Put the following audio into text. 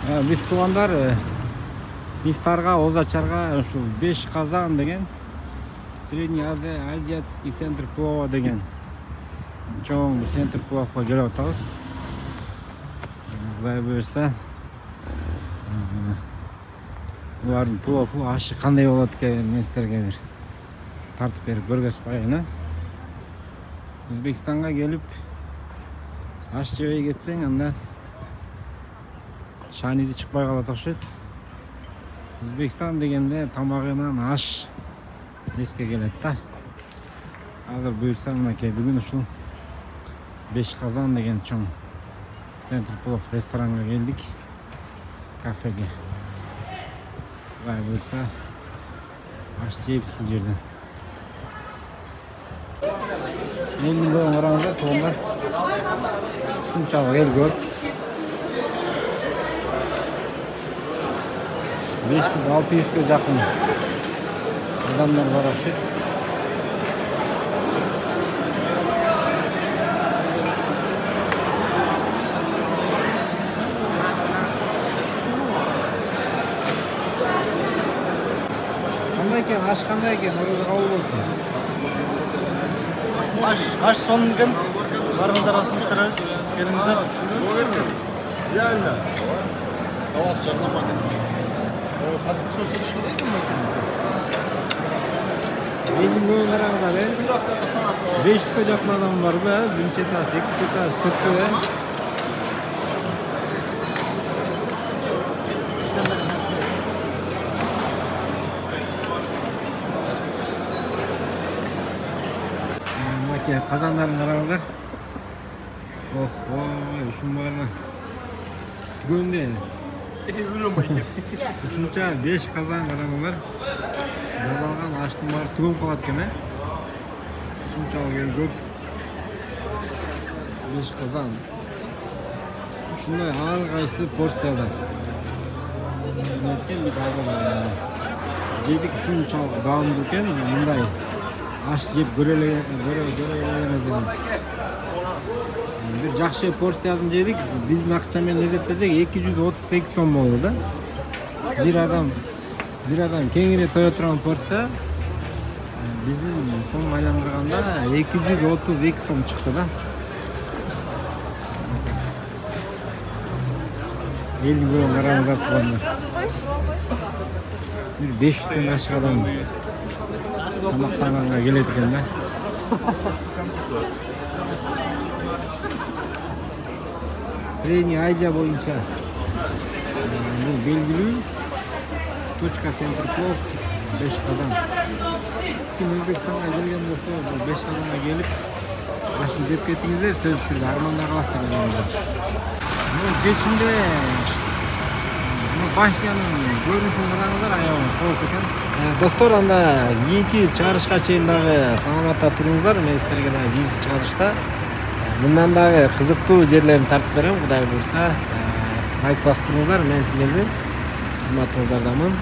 Биз туугандар ифтарга, озачарга ушул 5 казан деген Средний азиатский центр плова деген чоң центр пловко келип атабыз. Кудай буйрса, булардын плову ашы кандай болот экен мен силерге бир тартып берип көргөзүп коеюн. Өзбекстанга келип аш жебей кетсең, анда шаниди чыкпай калат окшойт. Өзбекстан дегенде тамагынан аш эске келет да. Азыр буйрса мынакей бүгүн ушул 5 казан деген чоң центр плов ресторанга келдик, кафеге. Кудай буйрса аш жейбиз бул жерден. Элдин көбүн караңыздар, туугандар. Ушунчалык эл көп. 500-600ге жакын адамдар бар окшойт. Кандай экен, аш кандай экен, орду кабыл болсун. Аш сонун экен. Барыңыздар асыңыздарыз. Келиңиздер. Реально. Хавас жарнама. Элдин көбүн караңыздар, 500ге жакын адам бар бе? Биринчи этаж, экинчи этаж, төрткө. Мынакей казандарын караңыздар. Ушун баарына түгөндө ушунча 5 казан караңыздар. Жазалган аштын баары түгөнүп калат экен, ушунчалык эл көп. 5 казан. Ушундай ар кайсы порцияда. Экен биз азыр жедик, ушунчалык даамдуу экен, мындай аш жеп көрө элебиз. Бир жакшы порциясын жедик, биздин акча менен эсептесек 238 сом болду да. Bir adam kengire toya турган порция биздин сом айландырганда 232 сом чыкты да. Элдин көбүн караңыздар, туугандар. Бир 500дөн ашык адам тамактанганга келет экен да. Средний Азия боюнча бул белгилүү точка центр плов 5 казан. Ким Өзбекстанга келген болсо, 5 казанга келип ашын жеп кетиңиздер, сөзсүз арманда каласыздар. Кечинде башнянын көрүнүшүн караңыздар, аябай кооз экен. Достор, анда кийинки чыгарышка чейин дагы саламатта туруңуздар. Мен силерге дагы кийинки чыгарышта мындан дагы кызыктуу жерлерин тартып берем. Кудай буйрса, лайк басып туруңуздар. Мен силердин кызматыңыздардамын.